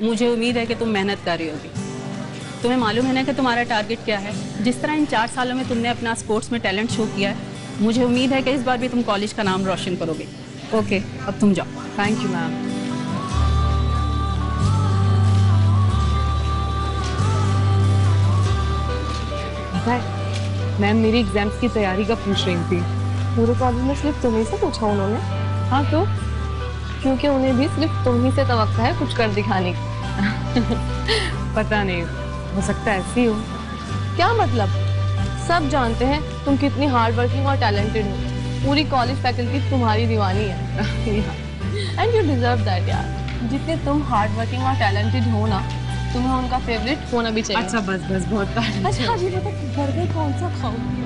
मुझे उम्मीद है कि तुम मेहनत कर रही होगी। तुम्हें मालूम है ना कि तुम्हारा टारगेट क्या है। जिस तरह इन 4 सालों में तुमने अपना स्पोर्ट्स में टैलेंट शो किया है, मुझे उम्मीद है कि इस बार भी तुम कॉलेज का नाम रोशन करोगे। ओके, अब तुम जाओ। Thank you ma'am. मैम मेरी एग्जाम्स की तैयारी का पूछ रही थी। पूरे कॉलेज में सिर्फ तुम्ही से पूछा उन्होंने? हाँ तो क्योंकि उन्हें भी सिर्फ तुम्ही से तवक्का है कुछ कर दिखाने की। पता नहीं, हो सकता है ऐसी हो। क्या मतलब? सब जानते हैं तुम कितनी हार्ड वर्किंग और टैलेंटेड हो। पूरी कॉलेज फैकल्टी तुम्हारी दीवानी है। एंड यू डिजर्व दैट यार। जितने तुम हार्ड वर्किंग और टैलेंटेड हो ना, तुम्हें उनका फेवरेट होना भी चाहिए। अच्छा बस बस, बहुत तारीफ। अच्छा अभी बता, बर्गर कौन सा खाओगी?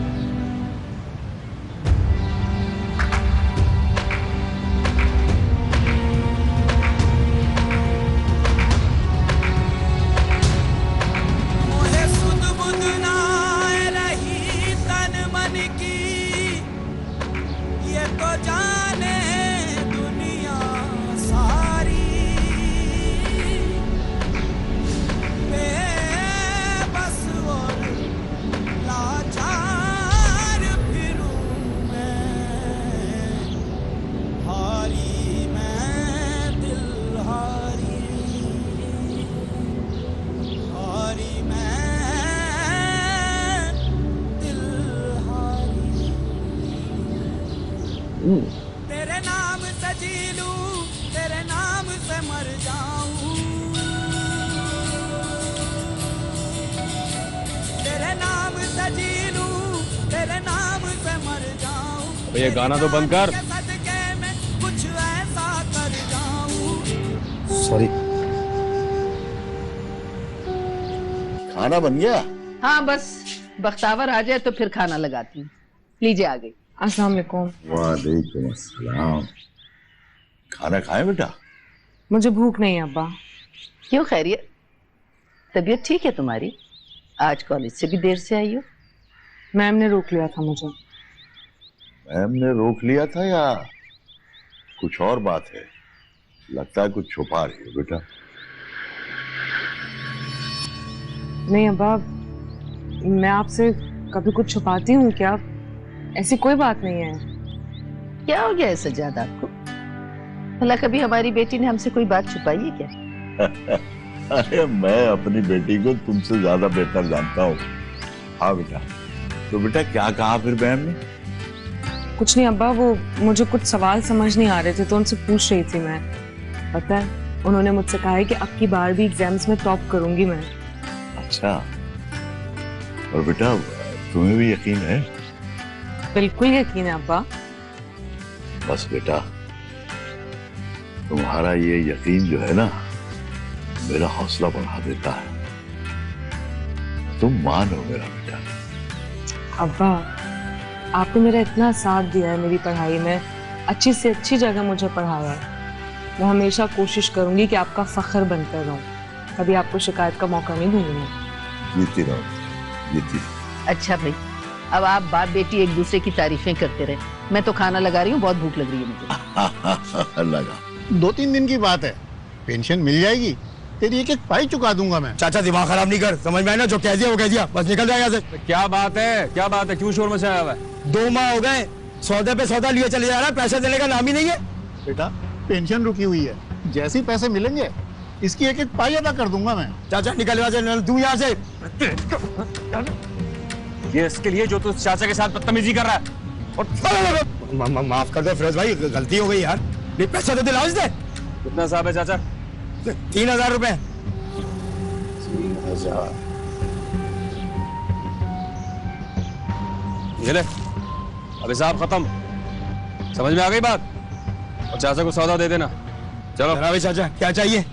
तेरे नाम से जी लूं, तेरे नाम से मर जाऊं, तेरे नाम से जी लूं, तेरे नाम से मर जाऊं। ये गाना तो बंद कर। सदके में कुछ ऐसा कर जाऊं। सॉरी। खाना बन गया? हाँ बस बख्तावर आ जाए तो फिर खाना लगाती हूँ। लीजिए आ गई। अस्सलाम वालेकुम। वालेकुम अस्सलाम। खाना खाए बेटा? मुझे भूख नहीं है अब्बा। क्यों खैरियत? तबीयत ठीक है तुम्हारी? आज कॉलेज से भी देर से आई हो? मैम ने रोक लिया था मुझे। मैम ने रोक लिया था या कुछ और बात है? लगता है कुछ छुपा रही हो बेटा। नहीं अब्बा, मैं आपसे कभी कुछ छुपाती हूँ क्या? ऐसी कोई बात नहीं है। क्या हो गया है सज्जाद आपको? भला कभी हमारी बेटी ने हमसे कोई बात छुपाई है क्या? अरे मैं अपनी बेटी को तुमसे ज्यादा बेहतर जानता हूँ। हाँ बेटा। तो बेटा क्या कहा फिर मैम ने? कुछ नहीं अब्बा, वो मुझे कुछ सवाल समझ नहीं आ रहे थे तो उनसे पूछ रही थी मैं। पता है उन्होंने मुझसे कहा है कि अब की बार भी एग्जाम्स में टॉप करूंगी मैं। अच्छा, और बेटा तुम्हें भी यकीन है? बिल्कुल यकीन है अब्बा। बस बेटा, तुम्हारा ये यकीन जो है ना, मेरा हौसला बढ़ा देता है। तुम मान हो मेरा बेटा। अब्बा आपने मेरा इतना साथ दिया है मेरी पढ़ाई में, अच्छी से अच्छी जगह मुझे पढ़ाया है। मैं हमेशा कोशिश करूंगी कि आपका फख्र बनकर रहूं, कभी आपको शिकायत का मौका नहीं दूंगी। जीती रहो, जीती। अच्छा भाई, अब आप बाप बेटी एक दूसरे की तारीफें करते रहे। मैं तो खाना लगा रही हूँ, बहुत भूख लग रही है मुझे। लगा। 2-3 दिन की बात है, पेंशन मिल जाएगी। तेरी एक एक पाई चुका दूंगा मैं। चाचा दिमाग खराब नहीं कर, समझ में आया ना? जो कह दिया वो कह दिया, बस निकल जाए यहाँ से। क्या बात है, क्या बात है? क्यों शोर मचाया हुआ है? 2 माह हो गए, सौदे पे सौदा लिए चले जा रहा है, पैसे देने का नाम ही नहीं है। बेटा पेंशन रुकी हुई है, जैसे ही पैसे मिलेंगे इसकी एक एक पाई अदा कर दूंगा मैं। चाचा निकल यहाँ से, तू यहाँ से। ये इसके लिए जो तू चाचा के साथ बदतमीजी कर रहा है। और माफ कर दो फिरोज भाई, गलती हो गई यार। पैसा तो दिलाओ इसने। कितना साहब है चाचा? 3000 रुपए। 3000। ये ले, अब हिसाब खत्म। समझ में आ गई बात? और चाचा को सौदा दे देना। चलो भाई चाचा क्या चाहिए?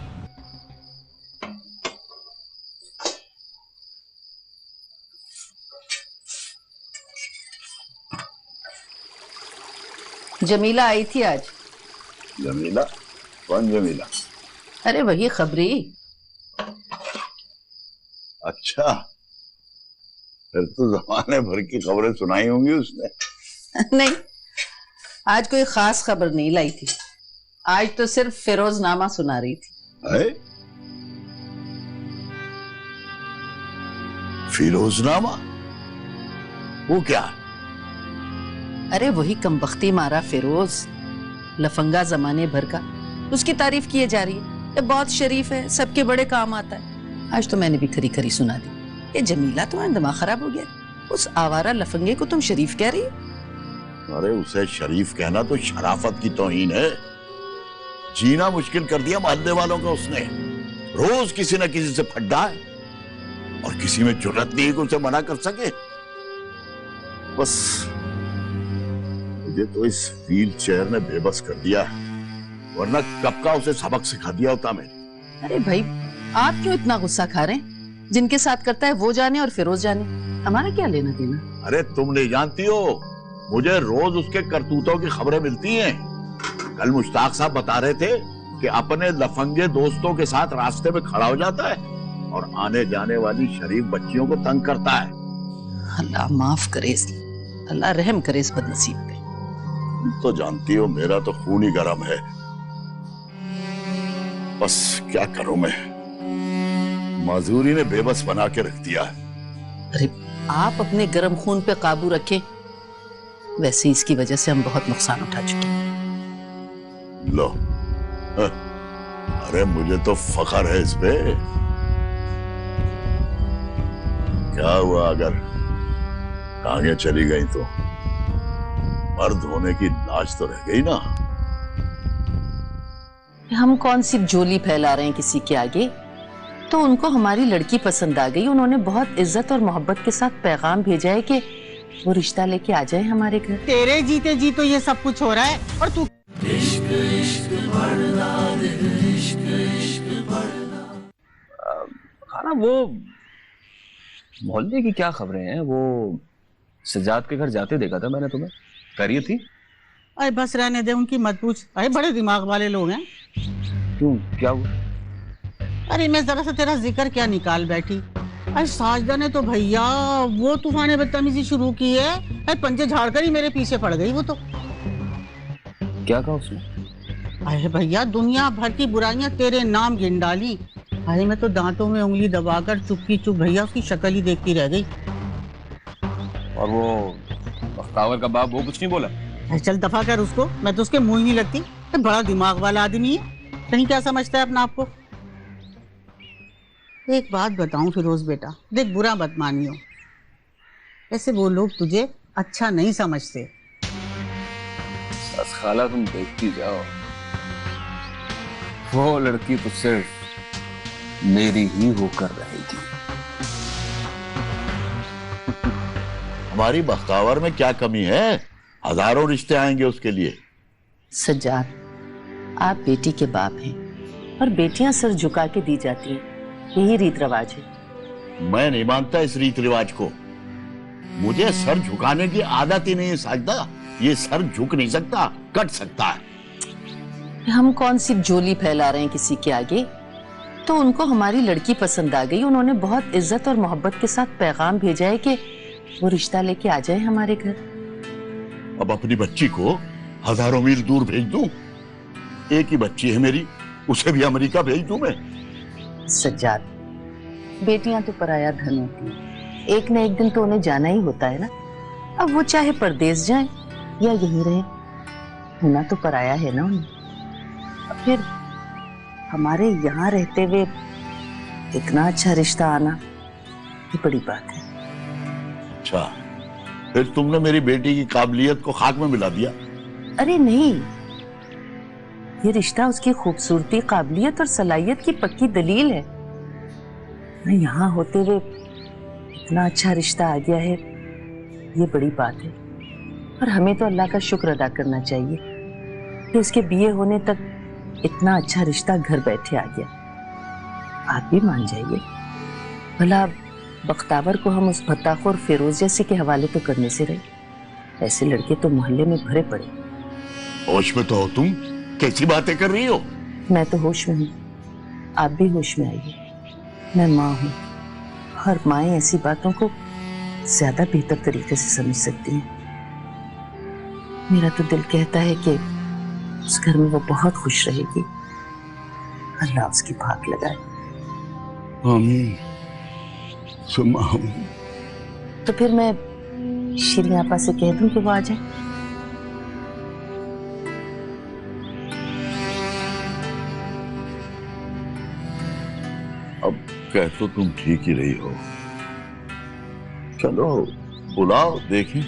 जमीला आई थी आज। जमीला? कौन जमीला? अरे वही खबरी। अच्छा, फिर तो जमाने भर की खबरें सुनाई होंगी उसने। नहीं, आज कोई खास खबर नहीं लाई थी। आज तो सिर्फ फिरोजनामा सुना रही थी। है? फिरोजनामा? वो क्या? अरे वही कमबख्ती मारा फिरोज, लफंगा जमाने भर का, उसकी तारीफ किए जा रही है। ये बहुत शरीफ है, सबके बड़े काम आता है। आज तो मैंने भी खरी खरी सुना दी। ये जमीला, तुम्हारा दिमाग खराब हो गया? उस आवारा लफंगे को तुम शरीफ कह रही हो? अरे उसे शरीफ कहना तो शराफत की तौहीन है। जीना मुश्किल कर दिया मोहल्ले वालों का उसने। रोज किसी न किसी से फड्डा है और किसी में जुर्रत नहीं है कि उसे मना कर सके। बस मुझे तो इस व्हील चेयर ने बेबस कर दिया, वरना कब का उसे सबक सिखा दिया होता मैंने। अरे भाई, आप क्यों इतना गुस्सा खा रहे हैं? जिनके साथ करता है वो जाने और फिरोज जाने, हमारा क्या लेना देना? अरे तुम नहीं जानती हो, मुझे रोज उसके करतूतों की खबरें मिलती हैं। कल मुश्ताक साहब बता रहे थे कि अपने लफंगे दोस्तों के साथ रास्ते में खड़ा हो जाता है और आने जाने वाली शरीफ बच्चियों को तंग करता है। अल्लाह माफ करे, अल्लाह रहम करे इस बदनसीब पे। तुम तो जानती हो मेरा तो खून ही गर्म है। बस क्या करूं मैं, माजूरी ने बेबस बना के रख दिया है। अरे आप अपने गर्म खून पे काबू रखें, वैसे इसकी वजह से हम बहुत नुकसान उठा चुके हैं। लो, अरे मुझे तो फख्र है इस पे। क्या हुआ अगर टांगे चली गई तो? मर्द होने की लाज तो रह गई ना। हम कौन सी जोली फैला रहे हैं किसी के आगे? तो उनको हमारी लड़की पसंद आ गई, उन्होंने बहुत इज्जत और मोहब्बत के साथ पैगाम भेजा है कि वो रिश्ता लेके आ जाए हमारे घर। तेरे जीते जी तो ये सब कुछ हो रहा है और तू खाना वो मोहल्ले की क्या खबरें हैं? वो सज्जाद के घर जाते देखा था मैंने तुम्हें, खैरियत थी? अरे बस रहने दे, उनकी मत पूछ। अरे बड़े दिमाग वाले लोग हैं। क्यों, क्या हुआ? अरे मैं जरा सा तेरा जिक्र क्या निकाल बैठी। अरे साजदा ने तो भैया वो तूफान बदतमीजी शुरू की है। अरे पंजे झाड़कर ही मेरे पीछे पड़ गई वो तो। क्या कहा उसने? अरे भैया दुनिया भर की बुराइयां तेरे नाम गिन डाली। अरे मैं तो दांतों में उंगली दबाकर चुपकी चुप भैया उसकी शक्ल ही देखती रह गई। और वो बख्तावर का बाप, वो कुछ नहीं बोला? अरे चल दफा कर उसको, मैं तो उसके मुंह ही नहीं लगती। अरे बड़ा दिमाग वाला आदमी है, कहीं क्या समझता है अपना आपको। एक बात बताऊं फिरोज बेटा, देख बुरा मत मानियो, ऐसे वो लोग तुझे अच्छा नहीं समझते। बस खाला तुम देखती जाओ, वो लड़की तो सिर्फ मेरी ही होकर रहेगी। हमारी बख्तावर में क्या कमी है? हजारों रिश्ते आएंगे उसके लिए। सज्जाद, आप बेटी के बाप हैं और बेटियां सर झुका के दी जाती हैं, यही रीत रिवाज है। मैं नहीं मानता इस रीत रिवाज को। मुझे सर झुकाने की आदत ही नहीं है साजदा। ये सर झुक नहीं सकता, कट सकता है। हम कौन सी जोली फैला रहे हैं किसी के आगे? तो उनको हमारी लड़की पसंद आ गई, उन्होंने बहुत इज्जत और मोहब्बत के साथ पैगाम भेजा है कि वो रिश्ता लेके आ जाए हमारे घर। अब अपनी बच्ची को हजारों मील दूर भेज दूं? एक ही बच्ची है मेरी, उसे भी अमेरिका भेज दूं मैं? सज्जाद, बेटियां तो पराया धन होती हैं, एक न एक दिन तो उन्हें जाना ही होता है ना। अब वो चाहे परदेश जाएं या यहीं रहें, होना तो पराया है ना उन्हें। फिर हमारे यहाँ रहते हुए इतना अच्छा रिश्ता आना ये बड़ी बात है। अच्छा, फिर तुमने मेरी बेटी की काबिलियत को खाक में मिला दिया? अरे नहीं, ये रिश्ता उसकी खूबसूरती, काबिलियत और सलाहियत की पक्की दलील है। मैं यहाँ होते हुए इतना अच्छा रिश्ता आ गया है, ये बड़ी बात है। और हमें तो अल्लाह का शुक्र अदा करना चाहिए कि उसके बीए होने तक इतना अच्छा रिश्ता घर बैठे आ गया। आप भी मान जाइए, भला बख्तावर को हम उस भत्ताखोर फिरोज जैसे के हवाले तो करने से रहे। ऐसे लड़के तो मोहल्ले में भरे पड़े। होश में तो हो तुम, कैसी बातें कर रही हो? मैं तो होश में हूँ, आप भी होश में आइए। मैं माँ हूँ, हर माएँ ऐसी बातों को ज्यादा बेहतर तरीके से समझ सकती हैं। मेरा तो दिल कहता है कि उस घर में वो बहुत खुश रहेगी। अल्लाह उसकी भाग लगाए। आमीन सुम्मा आमीन। तो फिर मैं शीरी आपा से कह दूं कि वो आ जाए? अब कह तो तुम ठीक ही रही हो। चलो बुलाओ, देखें,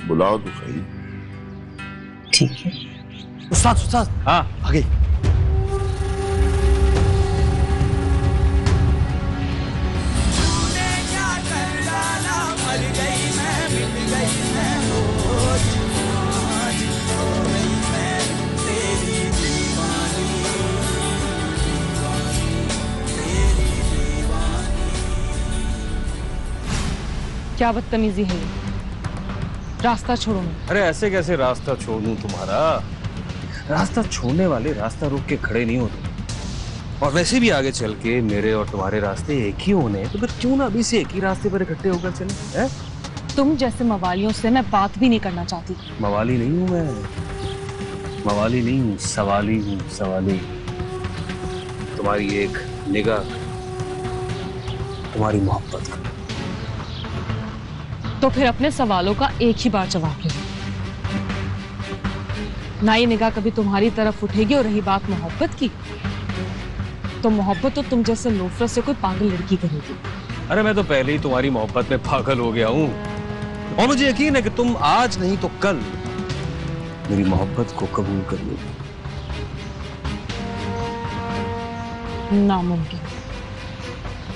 बुलाओ तो सही। ठीक है। उस्ताद उस्ताद, हाँ आगे। क्या बदतमीजी है ये? रास्ता छोड़ो मैं। अरे ऐसे कैसे रास्ता छोड़ दूं तुम्हारा? रास्ता छोड़ने वाले रास्ता रोक के खड़े नहीं होते। और वैसे भी आगे चल के मेरे और तुम्हारे रास्ते एक ही होने हैं, तो फिर क्यों ना अभी से एक ही रास्ते पर इकट्ठे होकर चले हैं? तुम जैसे मवालियों से मैं बात भी नहीं करना चाहती। मवाली नहीं हूं मैं, मवाली नहीं हूं, सवाली हूं, सवाली। तुम्हारी एक निगाह, तुम्हारी मोहब्बत का। तो फिर अपने सवालों का एक ही बार जवाब दो। ना ये निगाह कभी तुम्हारी तरफ उठेगी, और रही बात मोहब्बत की, तो मोहब्बत तो तुम जैसे लोफर से कोई पागल लड़की करेगी। अरे मैं तो पहले ही तुम्हारी मोहब्बत में पागल हो गया हूं, और मुझे यकीन है कि तुम आज नहीं तो कल मेरी मोहब्बत को कबूल कर लोगे। नामुमकिन।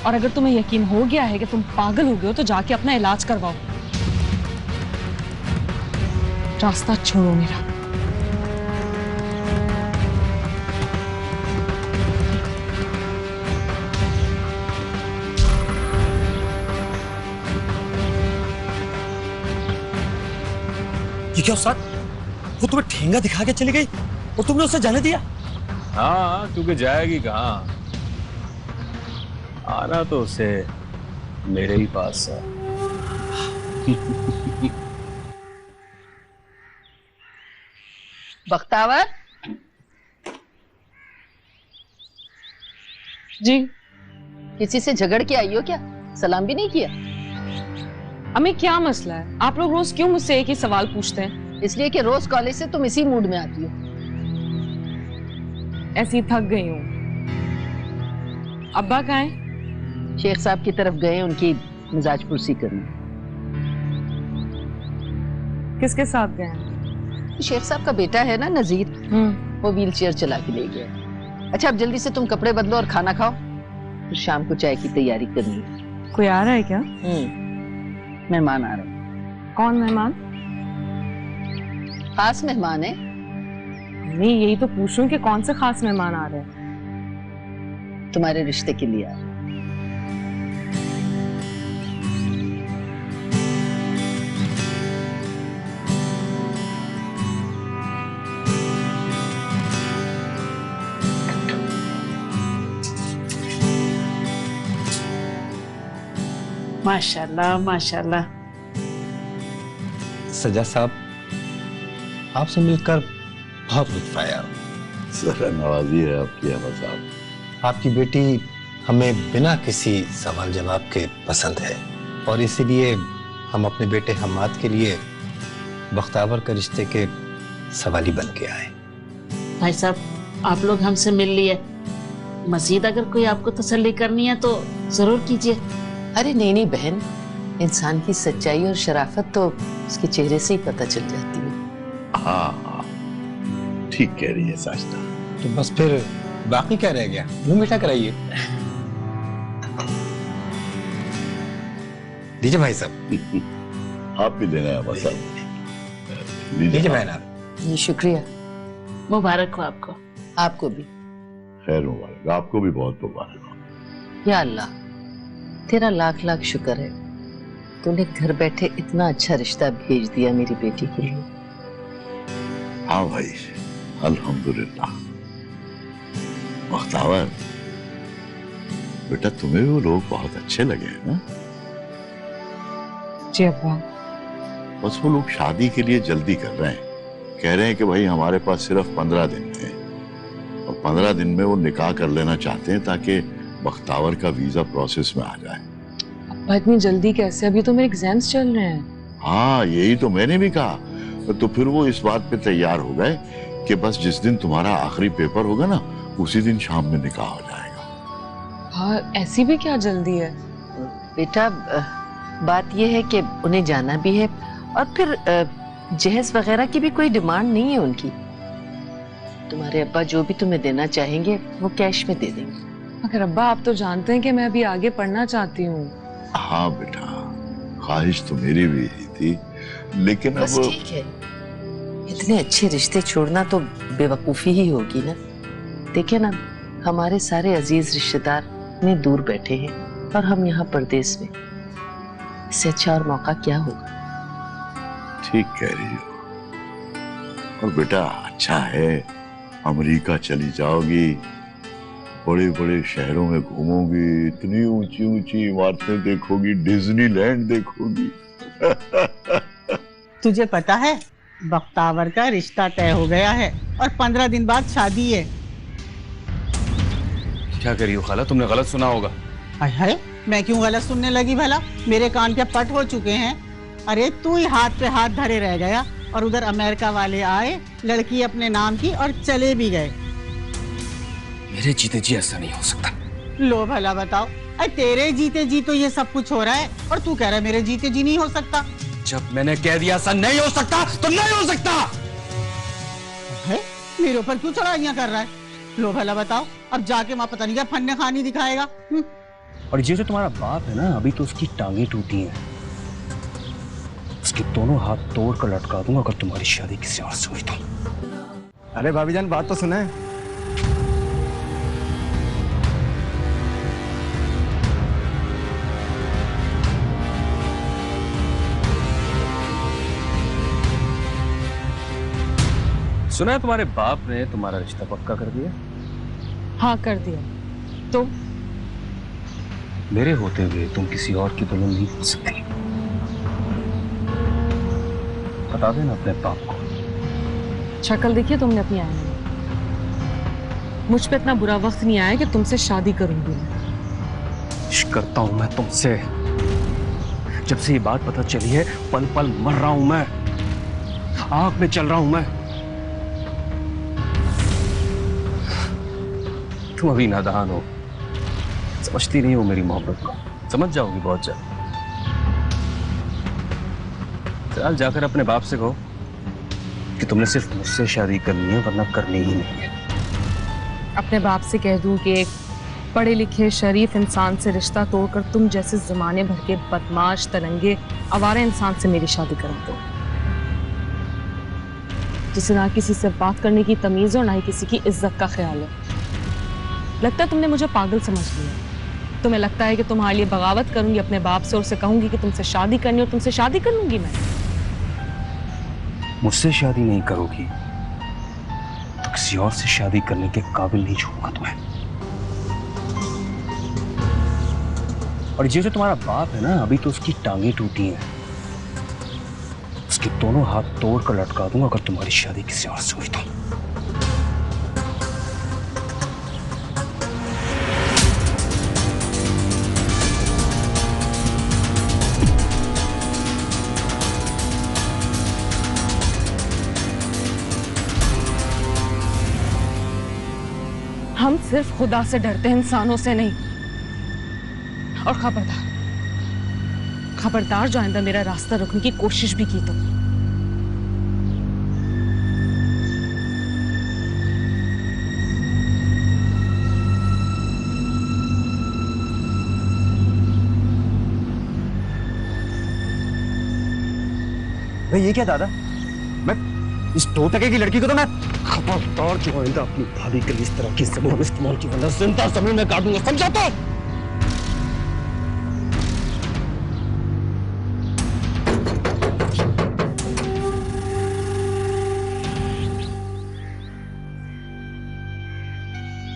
और अगर तुम्हें यकीन हो गया है कि तुम पागल हो गए हो, तो जाके अपना इलाज करवाओ। रास्ता छोड़ो मेरा। ये क्या उस्ताद? वो तुम्हें ठेंगा दिखा के चली गई और तुमने उसे जाने दिया? हाँ, क्योंकि जाएगी कहाँ? आना तो उसे मेरे ही पास है। बख्तावर जी। किसी से झगड़ के आई हो क्या? सलाम भी नहीं किया? अम्मी क्या मसला है? आप लोग रोज क्यों मुझसे एक ही सवाल पूछते हैं? इसलिए कि रोज कॉलेज से तुम इसी मूड में आती हो। ऐसी थक गई हूँ। अब्बा कहाँ हैं? शेख साहब की तरफ गए उनकी मिजाज पुरसी करने। किसके साथ गए हैं? शेख साहब का बेटा है ना नजीर, वो व्हील चेयर चला के ले गया। अच्छा अब जल्दी से तुम कपड़े बदलो और खाना खाओ, फिर शाम को चाय की तैयारी करनी है। कोई आ रहा है क्या? मेहमान आ रहे हैं। कौन मेहमान? खास मेहमान है। नहीं, यही तो पूछूं कि कौन से खास मेहमान आ रहे हैं? तुम्हारे रिश्ते के लिए आ रहे हैं। माशाल्लाह माशाल्लाह। सजा साहब, आपसे मिलकर बहुत लुत्फ आया। जरा नवाजी है आपकी अहमद साहब। आपकी बेटी हमें बिना किसी सवाल जवाब के पसंद है, और इसीलिए हम अपने बेटे हम्माद के लिए बख्तावर के रिश्ते के सवाली बन के आए। भाई साहब, आप लोग हमसे मिल लिए, मजीद अगर कोई आपको तसल्ली करनी है तो जरूर कीजिए। अरे नहीं नहीं बहन, इंसान की सच्चाई और शराफत तो उसके चेहरे से ही पता चल जाती है। हाँ, ठीक कह रही है साजदा। तो बस फिर बाकी क्या रह गया? मुंह मीठा कराइए। दीजिए भाई साहब। आप भी देना है बस साहब। लीजिए बहन आप। ये शुक्रिया। मुबारक हो आपको। आपको भी। खैर मुबारक, आपको भी बहुत मुबारक। या अल्लाह, तेरा लाख लाख शुक्र है, तूने घर बैठे इतना अच्छा रिश्ता भेज दिया मेरी बेटी के लिए। हाँ भाई, अल्हम्दुलिल्लाह। बख्तावर बेटा, तुम्हें वो लोग बहुत अच्छे लगे हैं ना? जी अब्बा। बस वो लोग शादी के लिए जल्दी कर रहे हैं कह रहे हैं कि भाई हमारे पास सिर्फ 15 दिन हैं और 15 दिन में वो निकाह कर लेना चाहते हैं ताकि बख्तावर का वीजा प्रोसेस में आ जाए। अब्बा इतनी जल्दी कैसे? अभी तो मेरे एग्जाम्स चल रहे हैं। हाँ, यही तो मैंने भी कहा। तो फिर वो इस बात पे तैयार हो गए कि बस जिस दिन तुम्हारा आखिरी पेपर होगा ना, उसी दिन शाम में निकाह हो जाएगा। हाँ, ऐसी भी क्या जल्दी है? बेटा बात यह है कि उन्हें जाना भी है और फिर जहेज वगैरह की भी कोई डिमांड नहीं है उनकी। तुम्हारे अब्बा जो भी तुम्हें देना चाहेंगे वो कैश में दे देंगे। मगर अब्बा आप तो जानते हैं कि मैं अभी आगे पढ़ना चाहती हूँ। हाँ बेटा, ख्वाहिश तो मेरी भी यही थी, लेकिन बस अब ठीक है, इतने अच्छे रिश्ते छोड़ना तो बेवकूफी ही होगी ना। देखिए ना, हमारे सारे अजीज रिश्तेदार इतने दूर बैठे हैं और हम यहाँ परदेश में, इससे अच्छा और मौका क्या होगा। ठीक कह रही हो। और बेटा अच्छा है, अमेरिका चली जाओगी, बड़े बड़े शहरों में घूमोगी, इतनी ऊंची ऊंची इमारतें देखोगी, डिज्नीलैंड देखोगी। तुझे पता है बख्तावर का रिश्ता तय हो गया है और 15 दिन बाद शादी है। क्या करी हो खाला, तुमने गलत सुना होगा। हाय हाय, मैं क्यों गलत सुनने लगी भला? मेरे कान के पट हो चुके हैं। अरे तू ही हाथ पे हाथ धरे रह गया और उधर अमेरिका वाले आए, लड़की अपने नाम की और चले भी गए। मेरे जीते जी ऐसा नहीं हो सकता। लो भला बताओ, अरे तेरे जीते जी तो ये सब कुछ हो रहा है और तू कह रहा है मेरे जीते जी नहीं हो सकता। जब मैंने कह दिया ऐसा नहीं हो सकता तो नहीं हो सकता है? मेरे ऊपर क्यों चढ़ाइयाँ कर रहा है? लो भला बताओ, अब जाके वहाँ पता नहीं क्या फन्ने खानी दिखाएगा। और ये जो तुम्हारा बाप है ना, अभी तो उसकी टांगे टूटी हैं, उसके दोनों हाथ तोड़ कर लटका दूंगा अगर तुम्हारी शादी किसी और से हुई तो। अरे भाभी जान, बात तो सुना है। सुना है तुम्हारे बाप ने तुम्हारा रिश्ता पक्का कर दिया। हाँ कर दिया। तो मेरे होते हुए तुम किसी और की दुल्हन नहीं हो सकती। बता देना अपने बाप को। शक्ल देखिए तुमने अपनी आईने में। मुझ पे इतना बुरा वक्त नहीं आया कि तुमसे शादी करूंगी मैं। इश्क करता हूं मैं तुमसे। जब से ये बात पता चली है, पल पल मर रहा हूं मैं, आग में चल रहा हूं मैं। तुम अभी नादान हो, समझती नहीं हो मेरी मोहब्बत को। समझ जाओगी बहुत जल्द। चल जाकर अपने बाप से कहो कि तुमने सिर्फ मुझसे शादी करनी है, वरना करनी ही नहीं है। अपने बाप से कह दूं कि एक पढ़े लिखे शरीफ इंसान से रिश्ता तोड़कर तुम जैसे जमाने भर के बदमाश तरंगे आवारा इंसान से मेरी शादी करा दो, जिसे ना किसी से बात करने की तमीज और ना ही किसी की इज्जत का ख्याल है। लगता है तुमने मुझे पागल समझ लिया। तुम्हें लगता है कि तुम्हारे लिए बगावत करूंगी अपने बाप से और उसे कहूंगी कि तुमसे शादी करनी और तुमसे शादी कर लूंगी मैं। मुझसे शादी नहीं करोगी तो किसी और से शादी करने के काबिल नहीं छोड़ूंगा तुम्हें। और ये जो तुम्हारा बाप है ना, अभी तो उसकी टांगे टूटी हैं, उसके दोनों हाथ तोड़ कर लटका दूंगा अगर तुम्हारी शादी किसी और से हुई तो। हम सिर्फ खुदा से डरते हैं, इंसानों से नहीं। और खबरदार जो आइंदा मेरा रास्ता रोकने की कोशिश भी की तो। भाई ये क्या दादा, मैं इस 2 टके की लड़की को तो मैं खबरदार जो आइंदा अपनी भाभी के लिए इस तरह की ज़बान इस्तेमाल की, वरना जिंदा जमीन में काट दूंगा, समझा तो?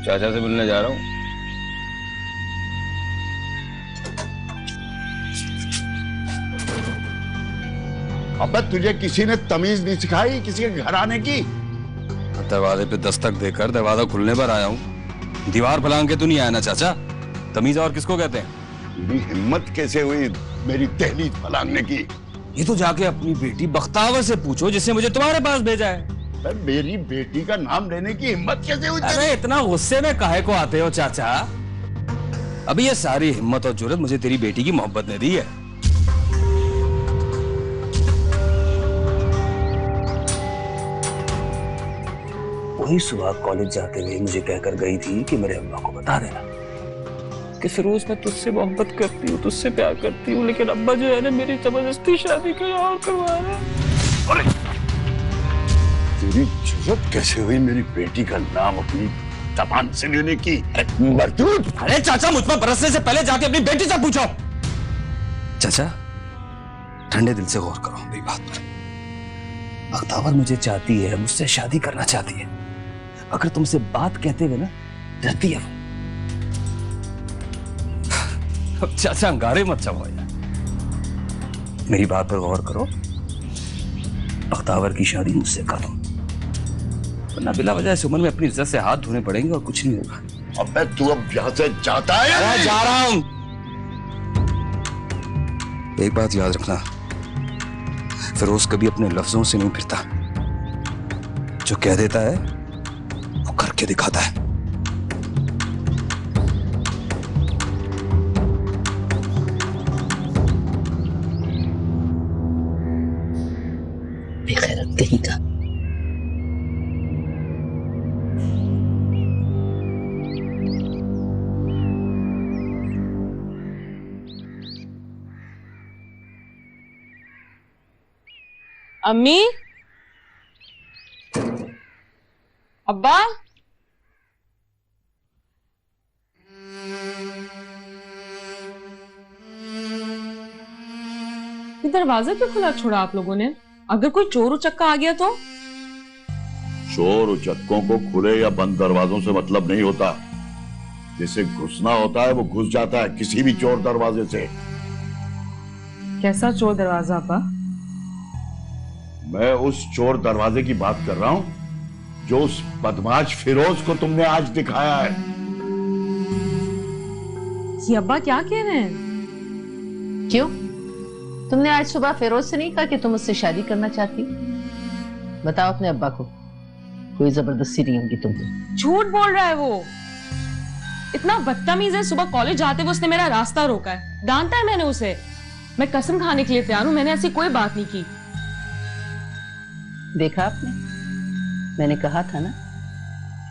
चाचा से मिलने जा रहा हूँ। अबे तुझे किसी ने तमीज नहीं सिखाई किसी के घर आने की? दरवाजे पे दस्तक देकर दरवाजा खुलने पर आया हूँ, दीवार फलांग के तो नहीं आया ना चाचा। तमीज और किसको कहते हैं? तेरी हिम्मत कैसे हुई मेरी दहलीज फलांगने की? ये तो जाके अपनी बेटी बख्तावर से पूछो जिसने मुझे तुम्हारे पास भेजा है। मेरी बेटी का नाम लेने की हिम्मत कैसे हुई? अरे इतना गुस्से में काहे को आते हो चाचा? अभी ये सारी हिम्मत और जुर्रत मुझे तेरी बेटी की मोहब्बत ने दी है। वही सुबह कॉलेज जाते हुए मुझे कहकर गई थी कि मेरे अब्बा को बता देना कि फिरोज मैं तुझसे मोहब्बत करती हूँ, तुझसे प्यार करती हूँ, लेकिन अब्बा जो है ना मेरी जबरदस्ती शादी कहीं और करवा रहे हैं। अरे तेरी जुर्रत कैसे हुई मेरी बेटी का नाम अपनी जबान से लेने की? मरदूद! अरे चाचा मुझ पर बरसने से पहले जाके अपनी बेटी से पूछो। चाचा ठंडे दिल से गौर करो मेरी बात पर। बख्तावर मुझे चाहती है, मुझसे शादी करना चाहती है, अगर तुमसे बात कहते हुए ना डरती है वो। अब चाचा अंगारे मत चलाओ यार, मेरी बात पर गौर करो। बख्तावर की शादी मुझसे कर दो, वरना बिला वजह इस उम्र में अपनी इज्जत से हाथ धोने पड़ेंगे और कुछ नहीं होगा। अबे तू अब यहाँ से जाता है? मैं जा रहा हूं। एक बात याद रखना, फिरोज कभी अपने लफ्जों से नहीं फिरता, जो कह देता है वो करके दिखाता है। बेखैरत कहीं का। अम्मी, अब्बा, ये दरवाजा क्यों खुला छोड़ा आप लोगों ने? अगर कोई चोर उचक्का आ गया तो? चोर उचक्कों को खुले या बंद दरवाजों से मतलब नहीं होता। जिसे घुसना होता है वो घुस जाता है किसी भी चोर दरवाजे से। कैसा चोर दरवाजा अब्बा? मैं उस चोर दरवाजे की बात कर रहा हूं जो उस बदमाश फिरोज को तुमने आज दिखाया है। ये अब्बा क्या कह रहे हैं? क्यों? तुमने आज सुबह फिरोज से नहीं कहा कि तुम उससे शादी करना चाहती? बताओ अपने अब्बा को, कोई जबरदस्ती नहीं होगी तुमको। झूठ बोल रहा है वो, इतना बदतमीज है। सुबह कॉलेज जाते हुए उसने मेरा रास्ता रोका है, डांटा है मैंने उसे। मैं कसम खाने के लिए तैयार हूं, मैंने ऐसी कोई बात नहीं की। देखा आपने, मैंने कहा था ना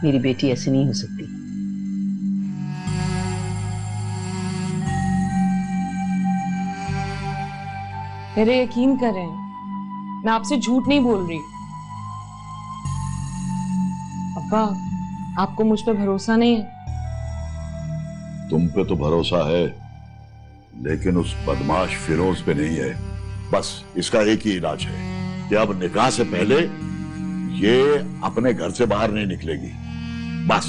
मेरी बेटी ऐसी नहीं हो सकती। मेरे यकीन करें, मैं आपसे झूठ नहीं बोल रही। अब्बा, आपको मुझ पे भरोसा नहीं है? तुम पे तो भरोसा है, लेकिन उस बदमाश फिरोज पे नहीं है। बस इसका एक ही इलाज है कि अब निकाह से पहले ये अपने घर से बाहर नहीं निकलेगी। बस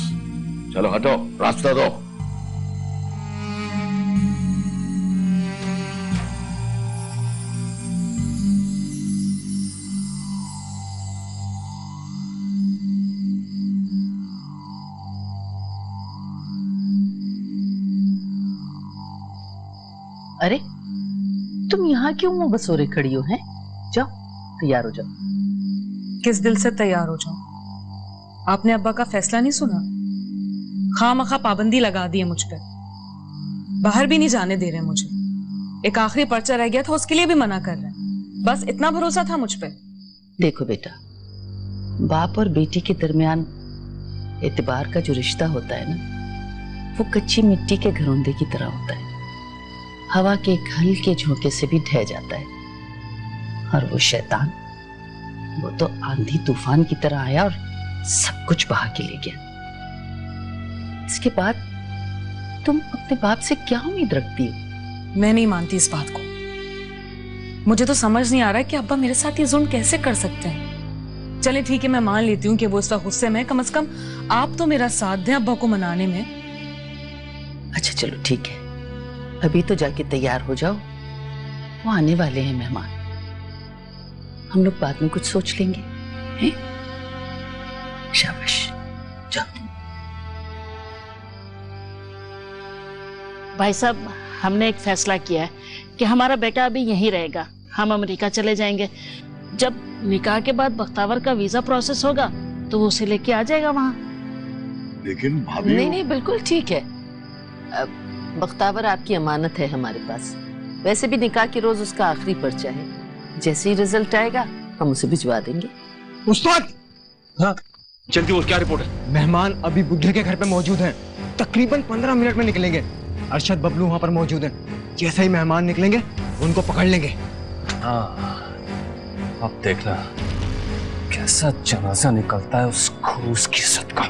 चलो हटो, रास्ता दो। अरे तुम यहाँ क्यों मुंह बसोरे खड़ी हो हैं? जाओ तैयार हो जाओ। किस दिल से तैयार हो जाऊं? आपने अब्बा का फैसला नहीं सुना? खामखा पाबंदी लगा दी है मुझ पर, बाहर भी नहीं जाने दे रहे मुझे। एक आखिरी पर्चा रह गया था, उसके लिए भी मना कर रहे हैं। बस इतना भरोसा था मुझ पे। देखो बेटा, बाप और बेटी के दरमियान एतबार का जो रिश्ता होता है ना, वो कच्ची मिट्टी के घरोंदे की तरह होता है। हवा के एक हल्के झोंके से भी ढह जाता है। और वो शैतान, वो तो आंधी तूफान की तरह आया और सब कुछ बहा के ले गया। इसके बाद तुम अपने बाप से क्या उम्मीद रखती हो? मैं नहीं मानती इस बात को। मुझे तो समझ नहीं आ रहा है कि अब्बा मेरे साथ ये जुल्म कैसे कर सकते हैं। चले ठीक है, मैं मान लेती हूँ कि वो इस वक्त गुस्से में। कम से कम आप तो मेरा साथ दें अब्बा को मनाने में। अच्छा चलो ठीक है, अभी तो जाके तैयार हो जाओ, वो आने वाले हैं मेहमान। हम लोग बाद में कुछ सोच लेंगे, हैं? शाबाश, जाओ। भाई साहब, हमने एक फैसला किया है कि हमारा बेटा अभी यहीं रहेगा, हम अमेरिका चले जाएंगे। जब निकाह के बाद बख्तावर का वीजा प्रोसेस होगा तो वो उसे लेके आ जाएगा वहाँ। लेकिन भाभी नहीं नहीं, बिल्कुल ठीक है। बख्तावर आपकी अमानत है हमारे पास। वैसे भी निकाह के रोज उसका आखिरी पर्चा है। जैसे ही रिजल्ट आएगा हम उसे भिजवा देंगे। उस्ताद, हाँ जल्दी बोल, क्या रिपोर्ट है? मेहमान अभी बुढ़े के घर पे मौजूद हैं। तकरीबन 15 मिनट में निकलेंगे। अरशद बबलू वहाँ पर मौजूद हैं। जैसे ही मेहमान निकलेंगे उनको पकड़ लेंगे। हाँ, अब देखना कैसा जनाजा निकलता है उस खूस की इज्जत का।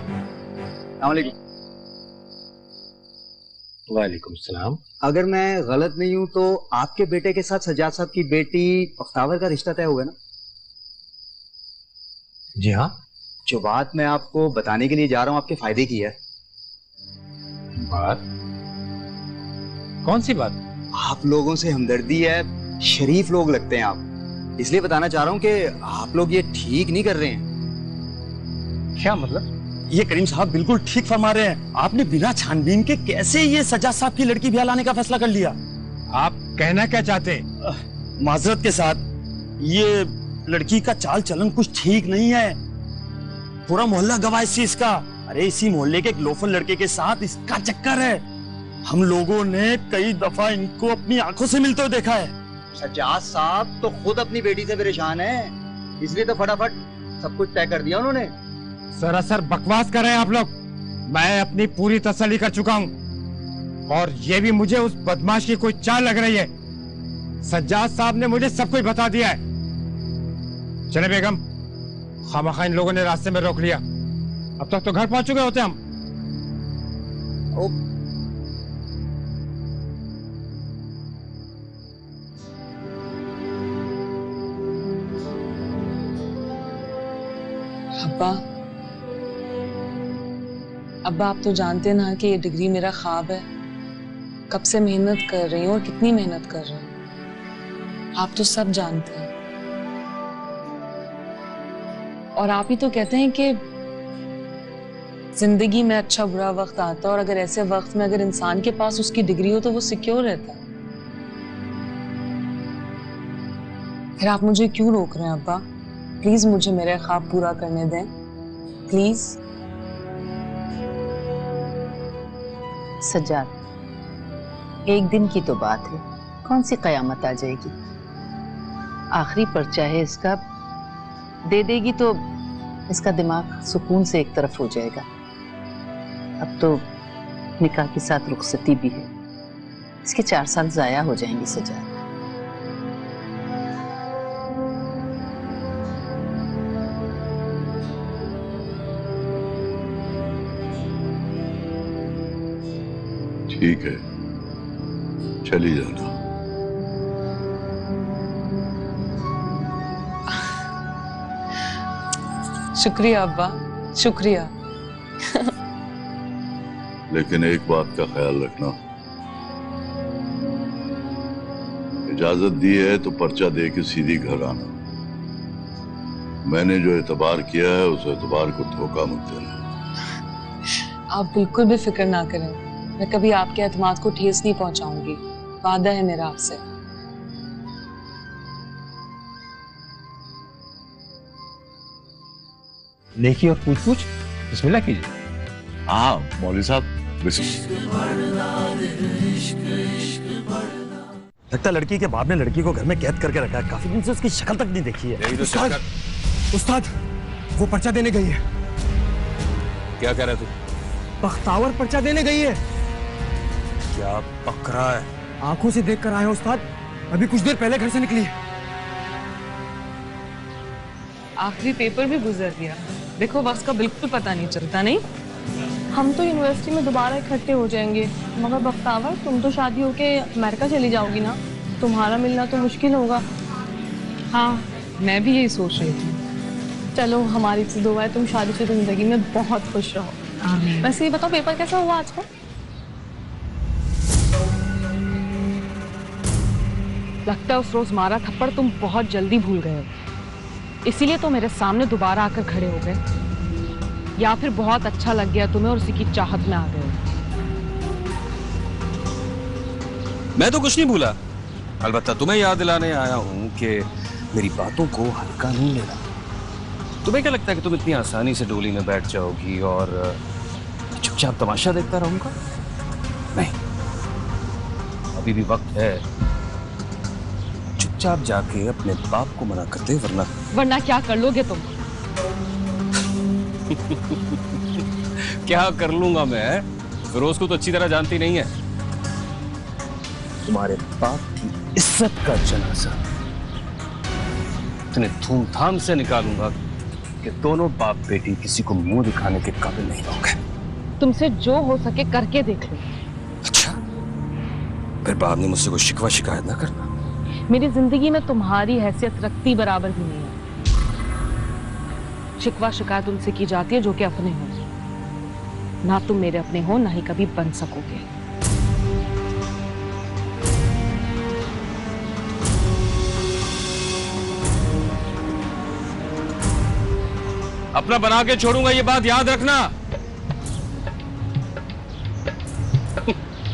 वालेकुम सलाम। अगर मैं गलत नहीं हूँ तो आपके बेटे के साथ सज्जाद साहब की बेटी बख्तावर का रिश्ता तय हुआ ना? जी हाँ। जो बात मैं आपको बताने के लिए जा रहा हूँ आपके फायदे की है। बात? कौन सी बात? आप लोगों से हमदर्दी है, शरीफ लोग लगते हैं आप, इसलिए बताना चाह रहा हूँ कि आप लोग ये ठीक नहीं कर रहे हैं। क्या मतलब? ये करीम साहब बिल्कुल ठीक फरमा रहे हैं। आपने बिना छानबीन के कैसे ये सज्जाद साहब की लड़की ब्याह लाने का फैसला कर लिया? आप कहना क्या चाहते हैं? माजरत के साथ, ये लड़की का चाल चलन कुछ ठीक नहीं है। पूरा मोहल्ला गवाह इस चीज का। अरे इसी मोहल्ले के एक लोफर लड़के के साथ इसका चक्कर है। हम लोगों ने कई दफा इनको अपनी आंखों से मिलते हुए देखा है। सज्जाद साहब तो खुद अपनी बेटी से परेशान है, इसलिए तो फटाफट सब कुछ तय कर दिया उन्होंने। सरासर बकवास कर रहे हैं आप लोग। मैं अपनी पूरी तसल्ली कर चुका हूँ और ये भी मुझे उस बदमाश की कोई चाल लग रही है। सज्जाद साहब ने मुझे सब कुछ बता दिया है। चले बेगम, खामखा इन लोगों ने रास्ते में रोक लिया। अब तक तो घर पहुंच चुके होते हम। अब्बा आप तो जानते हैं ना कि ये डिग्री मेरा ख्वाब है। कब से मेहनत कर रही हूँ और कितनी मेहनत कर रही हूँ, आप तो सब जानते हैं। और आप ही तो कहते हैं कि जिंदगी में अच्छा बुरा वक्त आता है और अगर ऐसे वक्त में अगर इंसान के पास उसकी डिग्री हो तो वो सिक्योर रहता है। फिर आप मुझे क्यों रोक रहे हैं अब्बा? प्लीज मुझे मेरा ख्वाब पूरा करने दें, प्लीज। सज्जाद, एक दिन की तो बात है, कौन सी कयामत आ जाएगी। आखिरी पर्चा है इसका, दे देगी तो इसका दिमाग सुकून से एक तरफ हो जाएगा। अब तो निकाह के साथ रुखसती भी है, इसके 4 साल जाया हो जाएंगे सज्जाद। ठीक है, चली जाना। शुक्रिया अब्बा, शुक्रिया। लेकिन एक बात का ख्याल रखना, इजाजत दी है तो पर्चा दे के सीधी घर आना। मैंने जो एतबार किया है उस एतबार को धोखा मत देना। आप बिल्कुल भी फिक्र ना करें, मैं कभी आपके एतमाद को ठेस नहीं पहुंचाऊंगी, वादा है मेरा आपसे। नेकी और पूछ पूछ, बिस्मिल्लाह कीजिए। हाँ मौलवी साहब, लगता लड़की के बाप ने लड़की को घर में कैद करके रखा है। काफी दिन से उसकी शक्ल तक नहीं देखी है। उस्ताद, वो पर्चा देने गई है। क्या कह रहे तू? बख्तावर पर्चा देने गई है। क्या पक रहा है? आंखों से देख कर आए उस्ताद, अभी कुछ देर पहले घर से निकली है। आखिरी पेपर भी गुजर गया, देखो वक्त का बिल्कुल पता नहीं चलता। नहीं, हम तो यूनिवर्सिटी में दोबारा इकट्ठे हो जाएंगे, मगर बख्तावर तुम तो शादी होके अमेरिका चली जाओगी ना, तुम्हारा मिलना तो मुश्किल होगा। हाँ, मैं भी यही सोच रही थी। चलो, हमारी से दुआ है तुम शादीशुदा जिंदगी में बहुत खुश रहो। आमीन। वैसे ये बताओ, पेपर कैसा हुआ आज का? लगता है उस रोज मारा थप्पड़ तुम बहुत जल्दी भूल गए हो। इसीलिए तो मेरे सामने दोबारा आकर खड़े हो गए, या फिर बहुत अच्छा लग गया तुम्हें और उसी की चाहत में आ गए हो? मैं तो कुछ नहीं भूला, अलबत्ता तुम्हें याद दिलाने आया हूं कि मेरी बातों को हल्का नहीं लेना। तुम्हें क्या लगता है कि तुम इतनी आसानी से डोली में बैठ जाओगी और चुपचाप तमाशा देखता रहूंगा? नहीं, अभी भी वक्त है। चुपचाप जाके अपने बाप को मना कर दे, वरना क्या कर लोगे तुम? क्या कर लूंगा मैं? फिरोज को तो अच्छी तरह जानती नहीं है। तुम्हारे बाप की इज्जत का जनाजा इतने धूमधाम से निकालूंगा कि दोनों बाप बेटी किसी को मुंह दिखाने के काबिल नहीं होंगे। तुमसे जो हो सके करके देख लो। अच्छा, फिर बाद में मुझसे कोई शिकवा शिकायत ना करना। मेरी जिंदगी में तुम्हारी हैसियत रखती बराबर भी नहीं है। शिकवा शिकायत उनसे की जाती है जो कि अपने हो। ना तुम मेरे अपने हो, ना ही कभी बन सकोगे। अपना बना के छोड़ूंगा, ये बात याद रखना।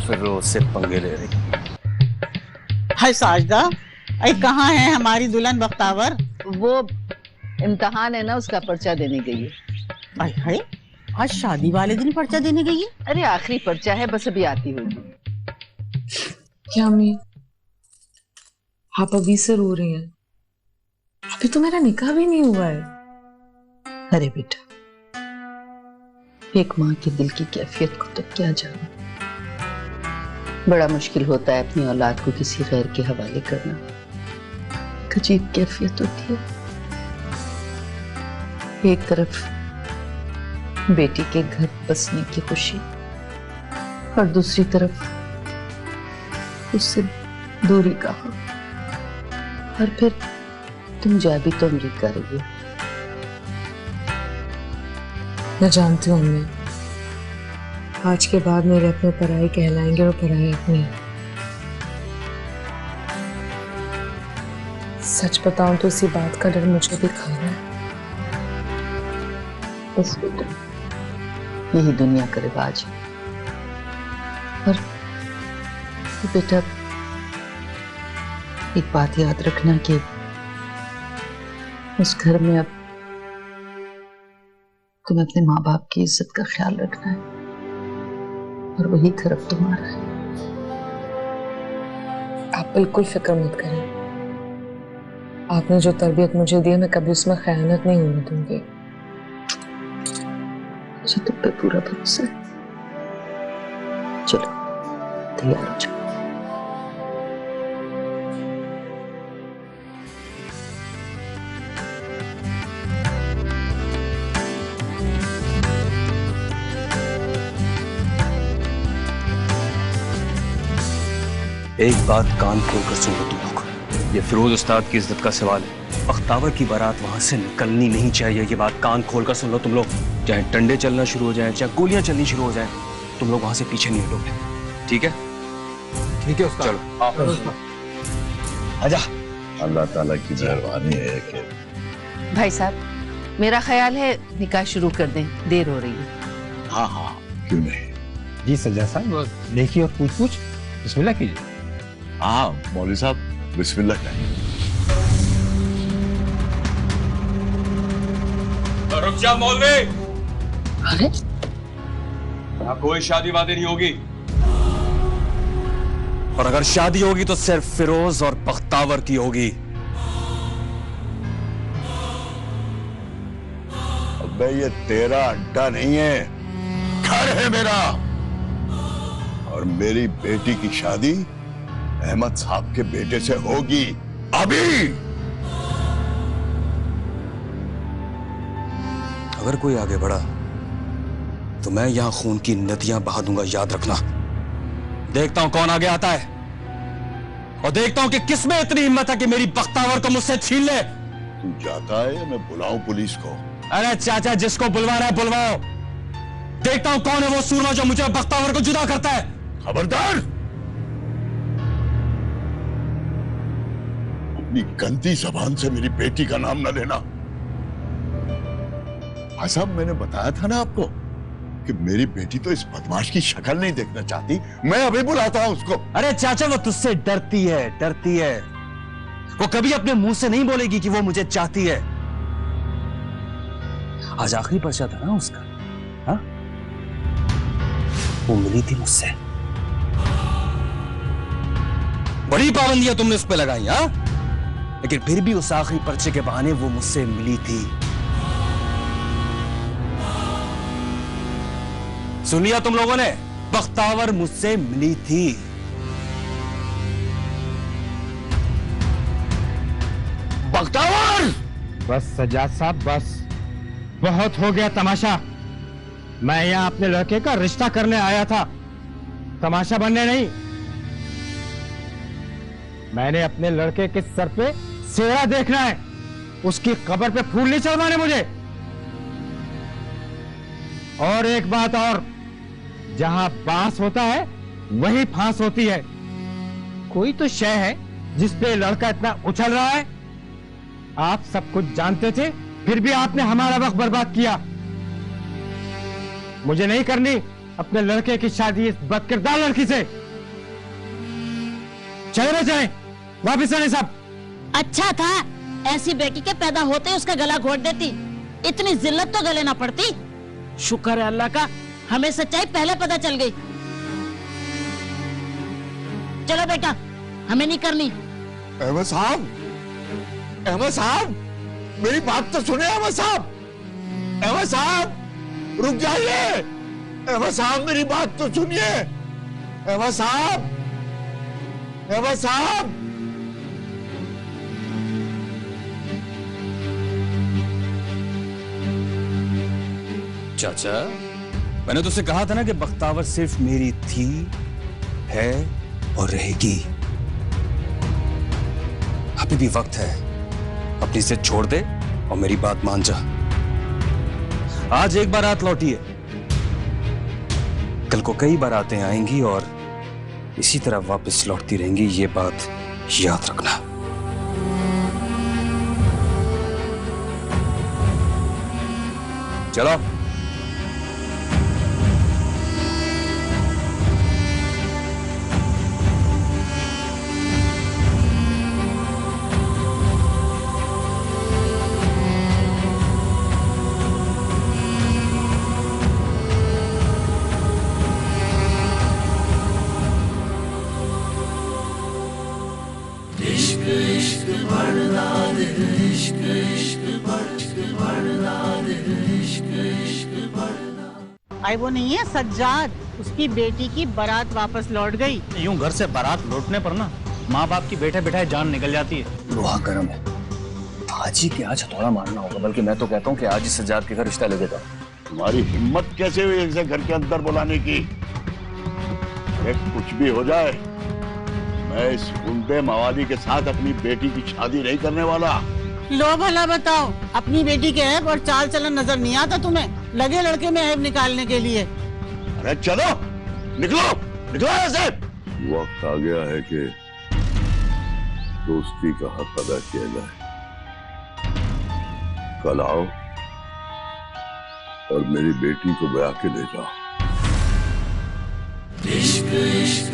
फिरोज से पंगे ले रही। हाय साजदा, अरे कहाँ है हमारी दुल्हन बख्तावर? वो इम्तिहान है ना, उसका पर्चा देने गई है। हाय हाय, आज शादी वाले दिन पर्चा देने गई है? अरे आखिरी पर्चा है, बस अभी आती होगी। क्या अम्मी, आप अभी से रो रही हैं? अभी तो मेरा निकाह भी नहीं हुआ है। अरे बेटा, एक माँ के दिल की कैफियत को तो क्या जाने। बड़ा मुश्किल होता है अपनी औलाद को किसी गैर के हवाले करना। एक अजीब कैफियत होती है। एक तरफ बेटी के घर बसने की खुशी और दूसरी तरफ उससे दूरी का हो। और फिर तुम जा भी तो अमरीका रही हो। मैं जानती हूँ अम्मी, आज के बाद मेरे अपने पराये कहलाएंगे और पराये अपने। सच बताऊं तो इसी बात का डर मुझे भी खा रहा है। बस बेटा, यही दुनिया का रिवाज है। और बेटा, एक बात याद रखना कि उस घर में अब तुम्हें अपने माँ बाप की इज्जत का ख्याल रखना है और वही घर अब तुम्हारा है। आप बिल्कुल फिक्र मत करें। आपने जो तरबियत मुझे दी है, मैं कभी उसमें खयानत नहीं होने दूंगी। मुझे तुम पे पूरा भरोसा है। चलो तैयार हो जाओ। एक बात कान खोलकर सुन लो तुम लोग, ये फिरोज उस्ताद की इज्जत का सवाल है। बख्तावर की बारात वहां से निकलनी नहीं चाहिए, ये बात कान खोलकर सुन लो तुम लोग। चाहे टंडे चलना शुरू हो जाए, चाहे गोलियां चलनी शुरू हो जाए, तुम लोग वहां से पीछे नहीं हटोगे, ठीक है? ठीक है उस्ताद, चलो आजा। अल्लाह ताला की मेहरबानी है कि भाई साहब, मेरा ख्याल है निकाह शुरू कर दें, देर हो रही है। हाँ हाँ, क्यों नहीं। जी सज्जा साहब, देखिए और पूछ बिस्मिल्लाह कीजिए। हाँ मौलवी साहब, बिस्मिल्लाह करें। रुक जा मौलवी। अरे यहाँ कोई शादी वादी नहीं होगी, और अगर शादी होगी तो सिर्फ फिरोज और बख्तावर की होगी। अबे ये तेरा अड्डा नहीं है, घर है मेरा। और मेरी बेटी की शादी अहमद साहब के बेटे से होगी अभी। अगर कोई आगे बढ़ा तो मैं यहां खून की नदियां बहा दूंगा, याद रखना। देखता हूं कौन आगे आता है, और देखता हूं कि किसमें इतनी हिम्मत है कि मेरी बख्तावर को मुझसे छीन ले। तू जाता है या मैं बुलाऊं पुलिस को? अरे चाचा, जिसको बुलवाना है बुलवाओ। देखता हूं कौन है वो सूरमा जो मुझे बख्तावर को जुदा करता है। खबरदार, अपनी गंदी जबान से मेरी बेटी का नाम न लेना। भाई साहब, मैंने बताया था ना आपको कि मेरी बेटी तो इस बदमाश की शक्ल नहीं देखना चाहती। मैं अभी बुलाता हूं उसको। अरे चाचा, वो तुझसे डरती है, डरती है। वो कभी अपने मुंह से नहीं बोलेगी कि वो मुझे चाहती है। आज आखिरी पर्चा था ना उसका, हाँ? वो मिली थी मुझसे। बड़ी पाबंदियां तुमने उस पर लगाई, हाँ? लेकिन फिर भी उस आखिरी पर्चे के बहाने वो मुझसे मिली थी। सुन लिया तुम लोगों ने? बख्तावर मुझसे मिली थी। बख्तावर! बस सज्जाद साहब, बस बहुत हो गया तमाशा। मैं यहाँ अपने लड़के का रिश्ता करने आया था, तमाशा बनने नहीं। मैंने अपने लड़के के सर पे सेहरा देखना है, उसकी कब्र पे फूल नहीं चढ़वाने मुझे। और एक बात और, जहां बांस होता है वही फांस होती है। कोई तो शय है जिस पे लड़का इतना उछल रहा है। आप सब कुछ जानते थे, फिर भी आपने हमारा वक्त बर्बाद किया। मुझे नहीं करनी अपने लड़के की शादी इस बदकिरदार लड़की से। चले ना चले, वापिस आने सब। अच्छा था ऐसी बेटी के पैदा होते ही उसका गला घोट देती, इतनी जिल्लत तो गले ना पड़ती। शुक्र है अल्लाह का, हमें सच्चाई पहले पता चल गई। चलो बेटा, हमें नहीं करनी। अहमद साहब, अहमद साहब, मेरी बात तो सुने। अहमद साहब, अहमद साहब, रुक जाइए। अहमद साहब, मेरी बात तो सुनिए। अहमद साहब, अहमद साहब। चाचा, मैंने तुझसे कहा था ना कि बख्तावर सिर्फ मेरी थी, है और रहेगी। अभी भी वक्त है, अपनी जिद छोड़ दे और मेरी बात मान जा। आज एक बार रात लौटी है, कल को कई बार आते आएंगी और इसी तरह वापस लौटती रहेंगी। ये बात याद रखना। चलो। आई वो नहीं है सज्जाद, उसकी बेटी की बारात वापस लौट गई। यूं घर से बारात लौटने पर ना माँ बाप की बैठे बैठे जान निकल जाती है। लोहा गर्म है, हाजी के आज हथौड़ा मारना होगा। बल्कि मैं तो कहता हूँ कि आज ही सज्जाद के घर रिश्ता लेके जाओ। तुम्हारी हिम्मत कैसे हुई इसे घर के अंदर बुलाने की? अरे कुछ भी हो जाए, मैं इस गुंडे मवाली के साथ अपनी बेटी की शादी नहीं करने वाला। लो भला बताओ, अपनी बेटी के ऐब और चाल चलन नजर नहीं आता तुम्हें? लगे लड़के में ऐब निकालने के लिए। अरे चलो, निकलो, निकलो ऐसे। वक्त आ गया है कि दोस्ती का हक अदा किया जाए। कल आओ और मेरी बेटी को ब्याह के ले जाओ। इश्क इश्क